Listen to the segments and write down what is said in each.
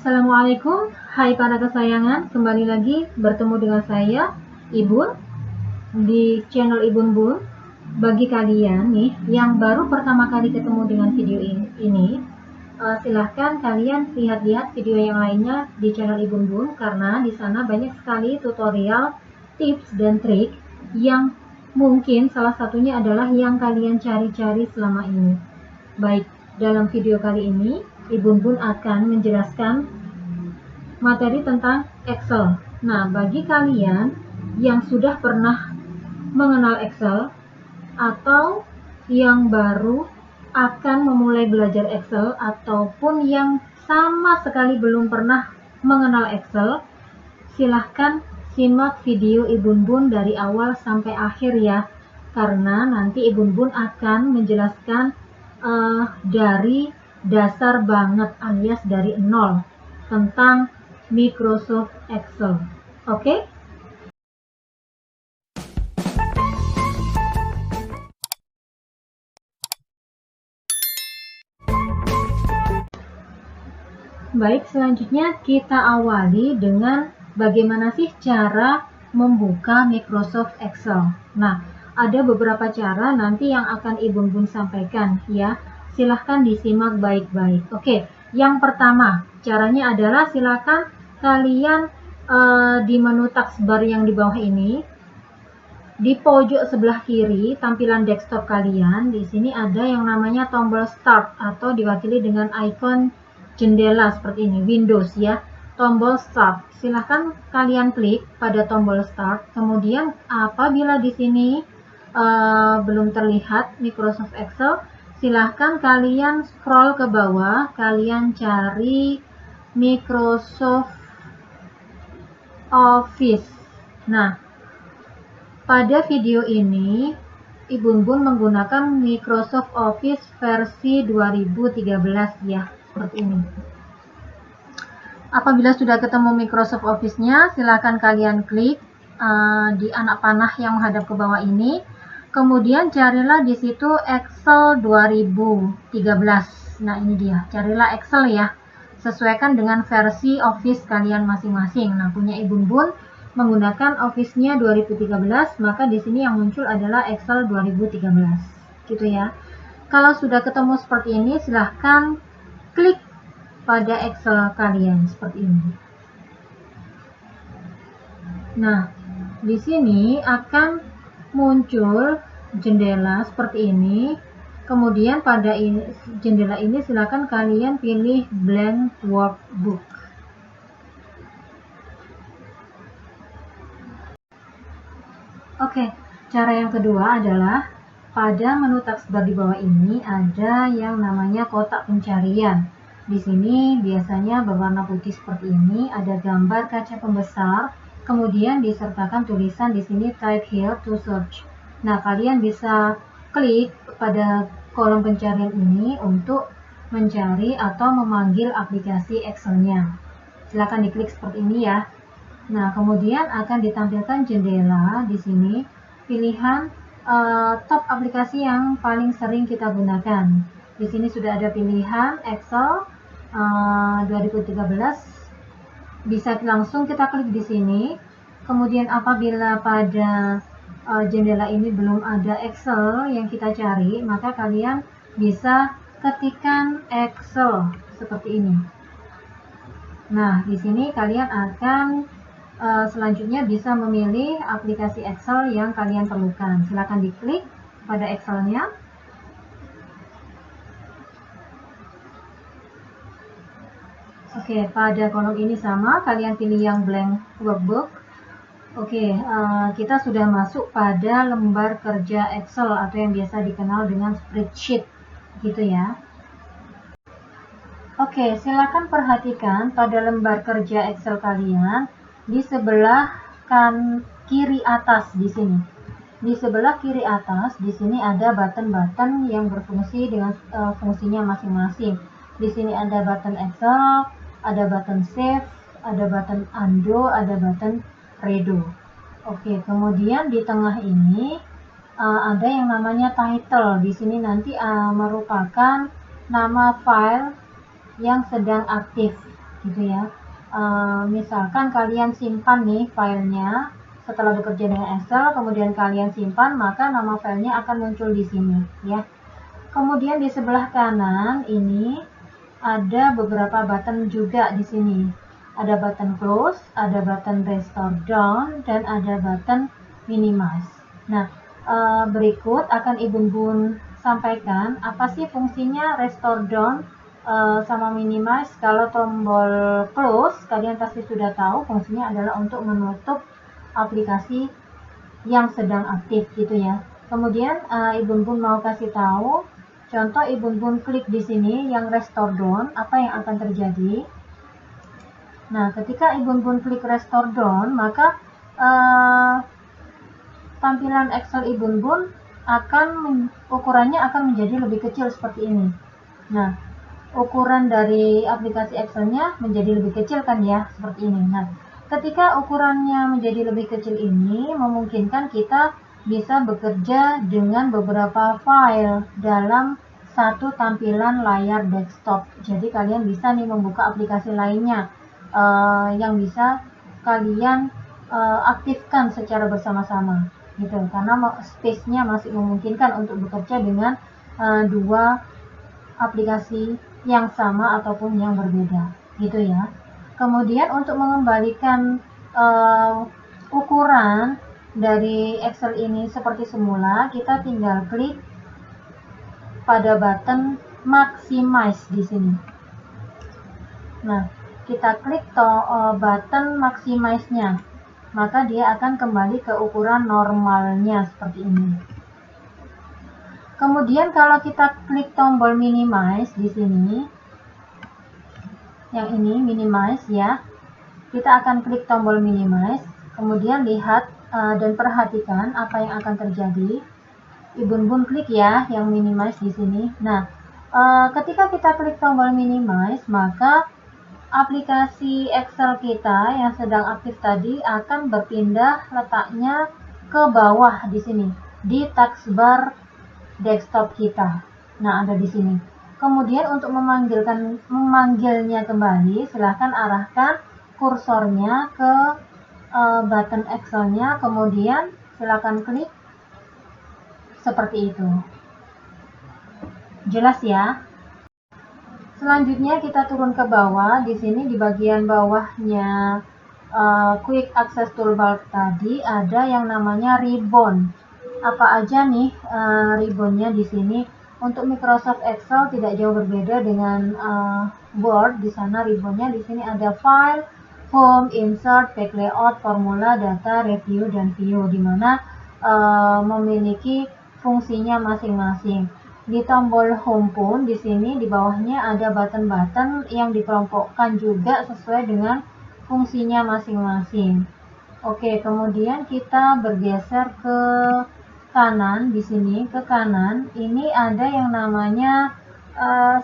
Assalamualaikum, hai para kesayangan, kembali lagi bertemu dengan saya, Ibun, di channel Ibun Bun. Bagi kalian nih, yang baru pertama kali ketemu dengan video ini, silahkan kalian lihat-lihat video yang lainnya di channel Ibun Bun, karena di sana banyak sekali tutorial, tips, dan trik yang mungkin salah satunya adalah yang kalian cari-cari selama ini. Baik, dalam video kali ini, Ibun Bun akan menjelaskan materi tentang Excel. Nah, bagi kalian yang sudah pernah mengenal Excel atau yang baru akan memulai belajar Excel ataupun yang sama sekali belum pernah mengenal Excel, silahkan simak video Ibun Bun dari awal sampai akhir ya, karena nanti Ibun Bun akan menjelaskan dari dasar banget alias dari nol tentang Microsoft Excel. Oke? Baik, selanjutnya kita awali dengan bagaimana sih cara membuka Microsoft Excel. Nah, ada beberapa cara nanti yang akan Ibun Bun sampaikan ya. Silahkan disimak baik-baik. Oke, yang pertama caranya adalah silahkan kalian di menu taskbar yang di bawah ini, di pojok sebelah kiri tampilan desktop kalian, di sini ada yang namanya tombol start atau diwakili dengan icon jendela seperti ini, Windows ya, tombol start. Silahkan kalian klik pada tombol start. Kemudian apabila di sini belum terlihat Microsoft Excel, silahkan kalian scroll ke bawah, kalian cari Microsoft Office. Nah, pada video ini Ibun Bun menggunakan Microsoft Office versi 2013 ya, seperti ini. Apabila sudah ketemu Microsoft Office-nya, silakan kalian klik di anak panah yang menghadap ke bawah ini. Kemudian carilah di situ Excel 2013. Nah, ini dia. Carilah Excel ya. Sesuaikan dengan versi Office kalian masing-masing. Nah, punya Ibun Bun menggunakan Office-nya 2013, maka di sini yang muncul adalah Excel 2013. Gitu ya. Kalau sudah ketemu seperti ini, silahkan klik pada Excel kalian seperti ini. Nah, di sini akan muncul jendela seperti ini. Kemudian pada jendela ini silakan kalian pilih blank workbook. Oke, cara yang kedua adalah pada menu taskbar di bawah ini ada yang namanya kotak pencarian. Di sini biasanya berwarna putih seperti ini, ada gambar kaca pembesar, kemudian disertakan tulisan di sini type here to search. Nah, kalian bisa klik pada kolom pencarian ini untuk mencari atau memanggil aplikasi Excel-nya. Silakan diklik seperti ini ya. Nah, kemudian akan ditampilkan jendela di sini pilihan top aplikasi yang paling sering kita gunakan. Di sini sudah ada pilihan Excel 2013. Bisa langsung kita klik di sini. Kemudian apabila pada jendela ini belum ada Excel yang kita cari, maka kalian bisa ketikkan Excel seperti ini. Nah, di sini kalian akan selanjutnya bisa memilih aplikasi Excel yang kalian perlukan. Silakan diklik pada Excel-nya. Oke, pada kolom ini sama, kalian pilih yang blank workbook. Oke, kita sudah masuk pada lembar kerja Excel atau yang biasa dikenal dengan spreadsheet, gitu ya. Oke, silakan perhatikan pada lembar kerja Excel kalian di sebelah kiri atas di sini. Di sebelah kiri atas di sini ada button-button yang berfungsi dengan fungsinya masing-masing. Di sini ada button Excel, ada button save, ada button undo, ada button redo. Oke, kemudian di tengah ini ada yang namanya title. Di sini nanti merupakan nama file yang sedang aktif. gitu ya. Misalkan kalian simpan nih filenya setelah bekerja dengan Excel, kemudian kalian simpan, maka nama filenya akan muncul di sini ya. Kemudian di sebelah kanan ini ada beberapa button juga di sini. Ada button close, ada button restore down, dan ada button minimize. Nah, berikut akan Ibu Bun sampaikan apa sih fungsinya restore down sama minimize. Kalau tombol close, kalian pasti sudah tahu fungsinya adalah untuk menutup aplikasi yang sedang aktif gitu ya. Kemudian Ibu Bun mau kasih tahu contoh. Ibu Bun klik di sini yang restore down, apa yang akan terjadi? Nah, ketika Ibu Bun klik restore down, maka tampilan Excel Ibu Bun ukurannya akan menjadi lebih kecil seperti ini. Nah, ukuran dari aplikasi Excel-nya menjadi lebih kecil kan ya, seperti ini. Nah, ketika ukurannya menjadi lebih kecil ini memungkinkan kita bisa bekerja dengan beberapa file dalam satu tampilan layar desktop. Jadi kalian bisa nih membuka aplikasi lainnya yang bisa kalian aktifkan secara bersama-sama gitu, karena space-nya masih memungkinkan untuk bekerja dengan dua aplikasi yang sama ataupun yang berbeda gitu ya. Kemudian untuk mengembalikan ukuran dari Excel ini seperti semula, kita tinggal klik pada button maximize di sini. Nah, kita klik button maximize-nya, maka dia akan kembali ke ukuran normalnya seperti ini. Kemudian kalau kita klik tombol minimize di sini, yang ini minimize ya, kita akan klik tombol minimize, kemudian lihat dan perhatikan apa yang akan terjadi. Ibu Bun klik ya yang minimize di sini. Nah, ketika kita klik tombol minimize, maka aplikasi Excel kita yang sedang aktif tadi akan berpindah letaknya ke bawah di sini, di taskbar desktop kita. Nah, ada di sini. Kemudian untuk memanggilnya kembali, silahkan arahkan kursornya ke button Excel-nya, kemudian silahkan klik seperti itu. Jelas ya? Selanjutnya kita turun ke bawah. Di sini di bagian bawahnya Quick Access Toolbar tadi ada yang namanya ribbon. Apa aja nih ribbonnya di sini? Untuk Microsoft Excel tidak jauh berbeda dengan Word. Di sana ribbonnya di sini ada File, Home, Insert, Back Layout, Formula, Data, Review, dan View, di mana memiliki fungsinya masing-masing. Di tombol home pun di sini di bawahnya ada button-button yang dikelompokkan juga sesuai dengan fungsinya masing-masing. Oke, kemudian kita bergeser ke kanan. Di sini ke kanan ini ada yang namanya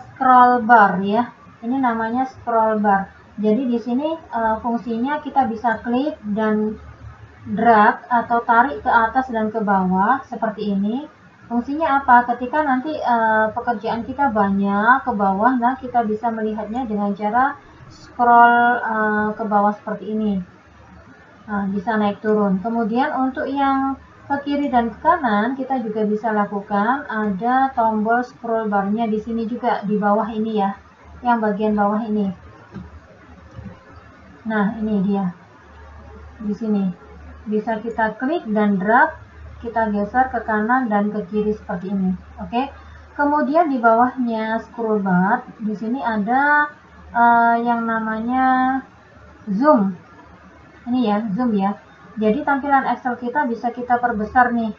scroll bar ya. Ini namanya scroll bar. Jadi di sini fungsinya kita bisa klik dan drag atau tarik ke atas dan ke bawah seperti ini. Fungsinya apa? Ketika nanti pekerjaan kita banyak ke bawah, nah kita bisa melihatnya dengan cara scroll ke bawah seperti ini. Nah, bisa naik turun. Kemudian untuk yang ke kiri dan ke kanan kita juga bisa lakukan. Ada tombol scroll barnya di sini juga di bawah ini ya, yang bagian bawah ini. Nah, ini dia. Di sini bisa kita klik dan drag, kita geser ke kanan dan ke kiri seperti ini. Oke. Kemudian di bawahnya scroll bar, di sini ada yang namanya zoom. Ini ya, zoom ya. Jadi tampilan Excel kita bisa kita perbesar nih.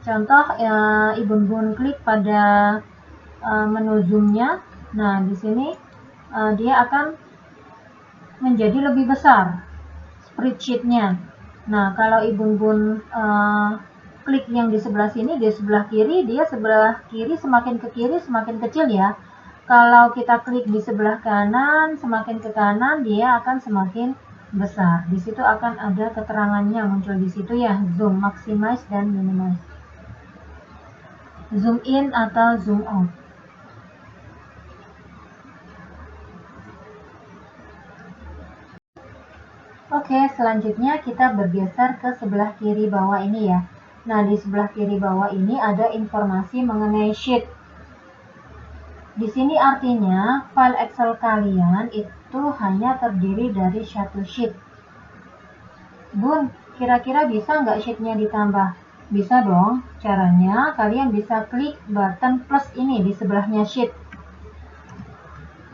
Contoh, Ibu Bun klik pada menu zoomnya. Nah, di sini dia akan menjadi lebih besar spreadsheet-nya. Nah, kalau Ibu Bun klik yang di sebelah sini, di sebelah kiri, dia sebelah kiri semakin ke kiri semakin kecil ya. Kalau kita klik di sebelah kanan, semakin ke kanan dia akan semakin besar. Di situ akan ada keterangannya muncul di situ ya, zoom, maximize, dan minimize. Zoom in atau zoom out. Oke, selanjutnya kita bergeser ke sebelah kiri bawah ini ya. Nah, di sebelah kiri bawah ini ada informasi mengenai sheet. Di sini artinya file Excel kalian itu hanya terdiri dari satu sheet. Bun, kira-kira bisa nggak sheetnya ditambah? Bisa dong. Caranya kalian bisa klik button plus ini di sebelahnya sheet.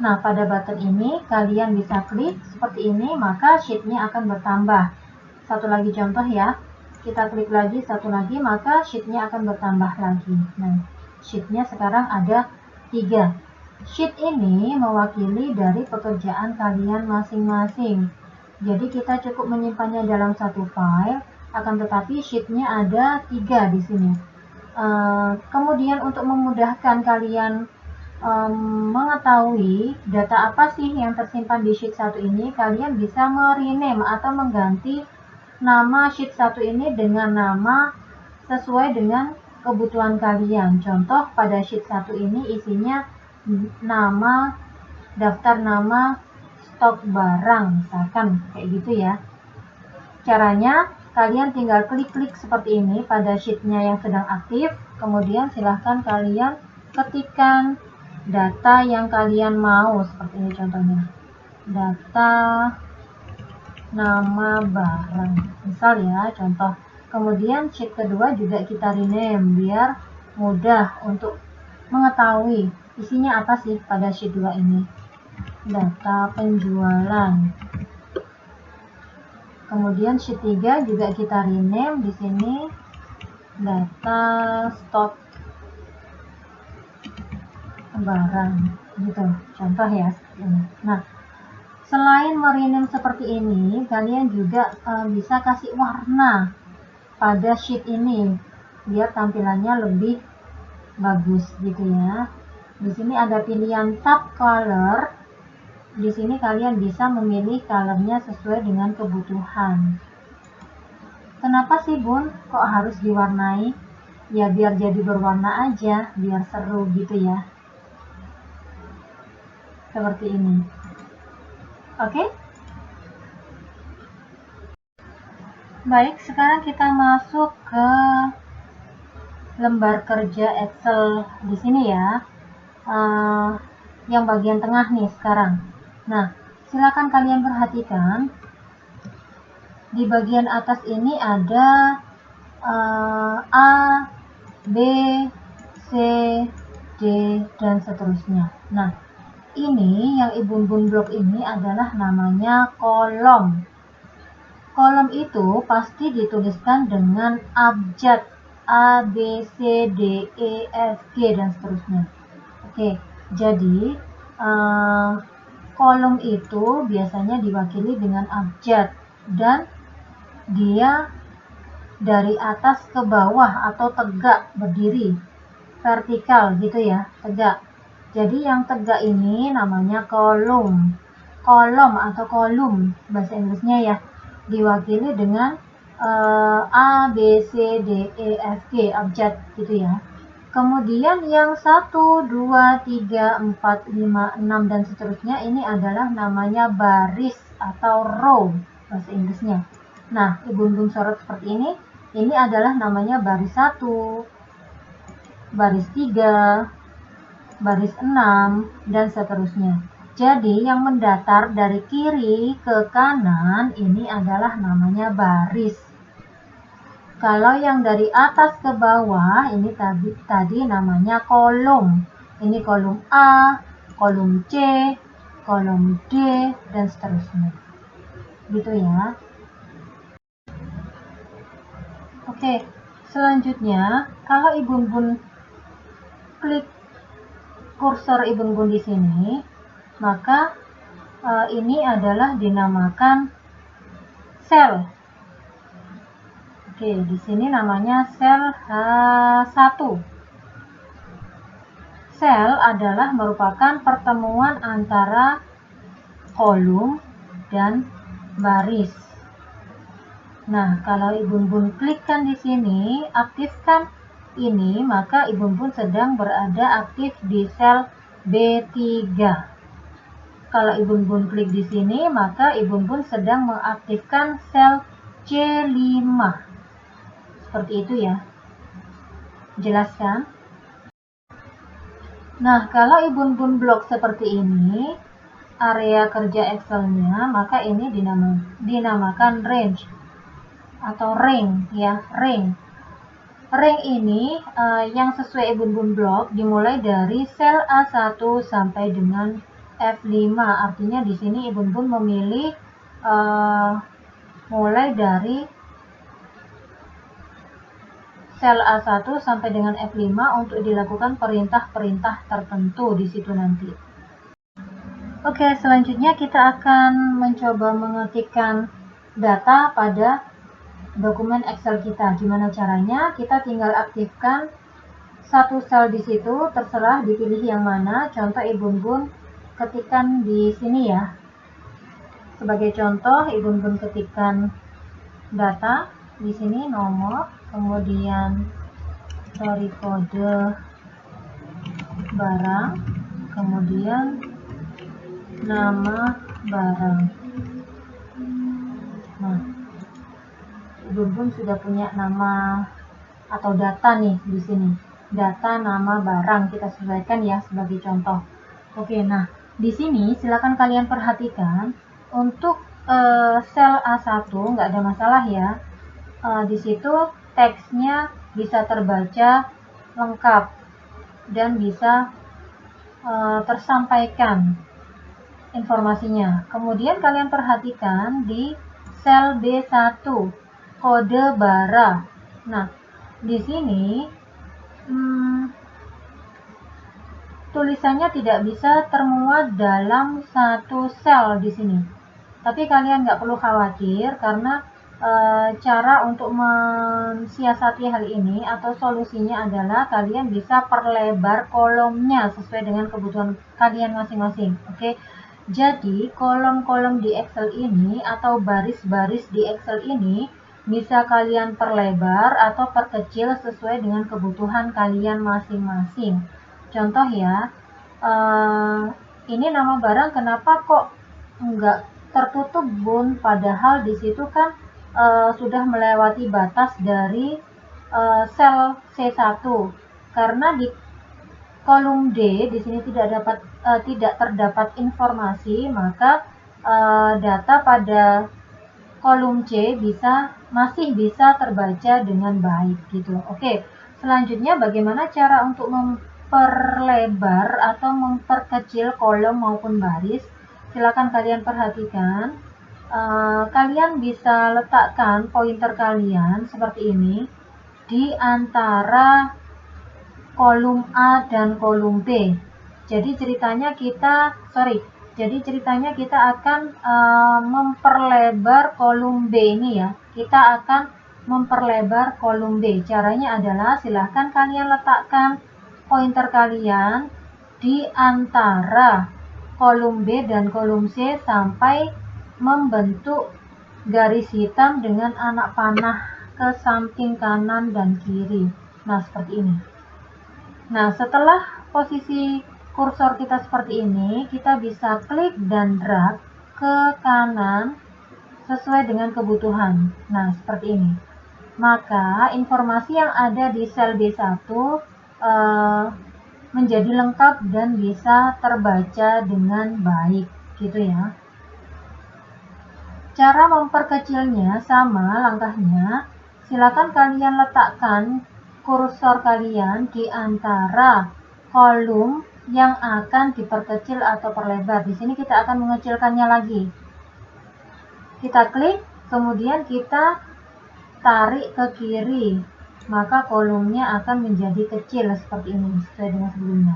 Nah, pada button ini kalian bisa klik seperti ini, maka sheetnya akan bertambah. Satu lagi contoh ya. Kita klik lagi, satu lagi, maka sheetnya akan bertambah lagi. Nah, sheetnya sekarang ada 3. Sheet ini mewakili dari pekerjaan kalian masing-masing. Jadi kita cukup menyimpannya dalam satu file, akan tetapi sheetnya ada 3 di sini. Kemudian untuk memudahkan kalian mengetahui data apa sih yang tersimpan di sheet 1 ini, kalian bisa merename atau mengganti nama sheet 1 ini dengan nama sesuai dengan kebutuhan kalian. Contoh pada sheet 1 ini isinya nama, daftar nama stok barang, misalkan kayak gitu ya. Caranya kalian tinggal klik-klik seperti ini pada sheetnya yang sedang aktif, kemudian silahkan kalian ketikkan data yang kalian mau, seperti ini contohnya, data nama barang, misal ya, contoh. Kemudian sheet kedua juga kita rename biar mudah untuk mengetahui isinya apa sih pada sheet 2 ini. Data penjualan. Kemudian sheet 3 juga kita rename di sini, data stok barang, gitu. Contoh ya seperti ini. Nah, selain merename seperti ini, kalian juga bisa kasih warna pada sheet ini biar tampilannya lebih bagus gitu ya. Di sini ada pilihan tab color. Di sini kalian bisa memilih colornya sesuai dengan kebutuhan. Kenapa sih Bun kok harus diwarnai? Ya biar jadi berwarna aja, biar seru gitu ya. Seperti ini. Oke? Baik, sekarang kita masuk ke lembar kerja Excel di sini ya. Yang bagian tengah nih sekarang. Nah, silakan kalian perhatikan di bagian atas ini ada A, B, C, D, dan seterusnya. Nah, ini yang Ibun blok ini adalah namanya kolom. Kolom itu pasti dituliskan dengan abjad A, B, C, D, E, F, G, dan seterusnya. Oke, jadi kolom itu biasanya diwakili dengan abjad dan dia dari atas ke bawah atau tegak berdiri, vertikal gitu ya, tegak. Jadi yang tegak ini namanya kolom. Kolom atau kolum bahasa Inggrisnya ya, diwakili dengan A, B, C, D, E, F, G, abjad gitu ya. Kemudian yang 1, 2, 3, 4, 5, 6, dan seterusnya ini adalah namanya baris atau row bahasa Inggrisnya. Nah, Ibun sorot seperti ini adalah namanya baris 1, baris 3, baris 6, dan seterusnya. Jadi yang mendatar dari kiri ke kanan ini adalah namanya baris. Kalau yang dari atas ke bawah ini tadi namanya kolom. Ini kolom A, kolom C, kolom D, dan seterusnya. Gitu ya. Oke, selanjutnya kalau Ibun klik kursor Ibun di sini, maka ini adalah dinamakan sel. Oke, di sini namanya sel H1. Sel adalah merupakan pertemuan antara kolom dan baris. Nah, kalau Ibun klikkan di sini, aktifkan ini, maka Ibun sedang berada aktif di sel B3. Kalau Ibu Bun klik di sini, maka Ibu Bun sedang mengaktifkan sel C5. Seperti itu ya. Jelas kan? Nah, kalau Ibu Bun blok seperti ini, area kerja Excel-nya, maka ini dinamakan range atau ring ya, ring. Ring ini yang sesuai Ibu Bun blok dimulai dari sel A1 sampai dengan F5. Artinya di sini Ibu Bun memilih mulai dari sel A1 sampai dengan F5 untuk dilakukan perintah-perintah tertentu di situ nanti. Oke, selanjutnya kita akan mencoba mengetikkan data pada dokumen Excel kita. Gimana caranya? Kita tinggal aktifkan satu sel di situ, terserah dipilih yang mana. Contoh Ibu Bun ketikkan di sini ya. Sebagai contoh, Ibu Bun ketikkan data di sini, nomor, kemudian dari kode barang, kemudian nama barang. Nah, Ibu Bun sudah punya nama atau data nih di sini. Data nama barang kita sesuaikan ya sebagai contoh. Oke, nah di sini silakan kalian perhatikan untuk sel A1 nggak ada masalah ya. Di situ teksnya bisa terbaca lengkap dan bisa tersampaikan informasinya. Kemudian kalian perhatikan di sel B1 kode bara. Nah, di sini tulisannya tidak bisa termuat dalam satu sel di sini. Tapi kalian nggak perlu khawatir karena cara untuk mensiasati hal ini atau solusinya adalah kalian bisa perlebar kolomnya sesuai dengan kebutuhan kalian masing-masing. Oke. Jadi kolom-kolom di Excel ini atau baris-baris di Excel ini bisa kalian perlebar atau perkecil sesuai dengan kebutuhan kalian masing-masing. Contoh ya, ini nama barang kenapa kok enggak tertutup Bun? Padahal di situ kan sudah melewati batas dari sel C1. Karena di kolom D di sini tidak terdapat informasi, maka data pada kolom C masih bisa terbaca dengan baik gitu. Oke, selanjutnya bagaimana cara untuk memperlebar atau memperkecil kolom maupun baris? Silakan kalian perhatikan. Kalian bisa letakkan pointer kalian seperti ini di antara kolom A dan kolom B. Jadi ceritanya kita akan memperlebar kolom B ini ya. Kita akan memperlebar kolom B. Caranya adalah silahkan kalian letakkan pointer kalian di antara kolom B dan kolom C sampai membentuk garis hitam dengan anak panah ke samping kanan dan kiri. Nah, seperti ini. Nah, setelah posisi kursor kita seperti ini, kita bisa klik dan drag ke kanan sesuai dengan kebutuhan. Nah, seperti ini. Maka informasi yang ada di sel B1 menjadi lengkap dan bisa terbaca dengan baik, gitu ya. Cara memperkecilnya sama langkahnya. Silakan kalian letakkan kursor kalian di antara kolom yang akan diperkecil atau perlebar. Di sini kita akan mengecilkannya lagi. Kita klik, kemudian kita tarik ke kiri, maka kolomnya akan menjadi kecil seperti ini, sesuai dengan sebelumnya.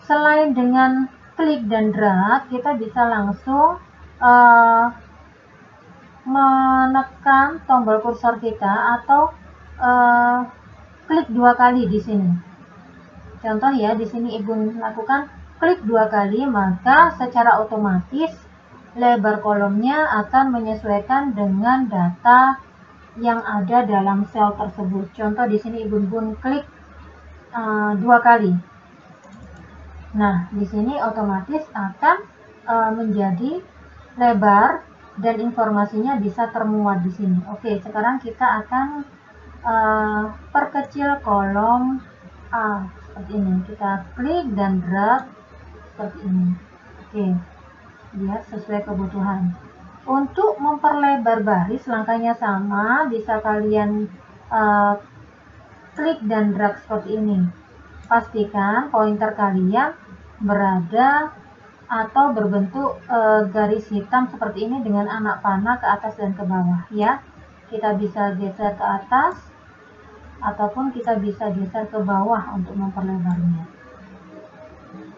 Selain dengan klik dan drag, kita bisa langsung menekan tombol kursor kita atau klik 2 kali di sini. Contoh ya, di sini Ibu lakukan klik 2 kali, maka secara otomatis lebar kolomnya akan menyesuaikan dengan data yang ada dalam sel tersebut. Contoh di sini Ibu klik 2 kali. Nah, di sini otomatis akan menjadi lebar dan informasinya bisa termuat di sini. Oke, sekarang kita akan perkecil kolom A seperti ini. Kita klik dan drag seperti ini. Oke, biar sesuai kebutuhan. Untuk memperlebar baris langkahnya sama, bisa kalian klik dan drag seperti ini. Pastikan pointer kalian berada atau berbentuk garis hitam seperti ini dengan anak panah ke atas dan ke bawah ya. Kita bisa geser ke atas ataupun kita bisa geser ke bawah untuk memperlebarnya.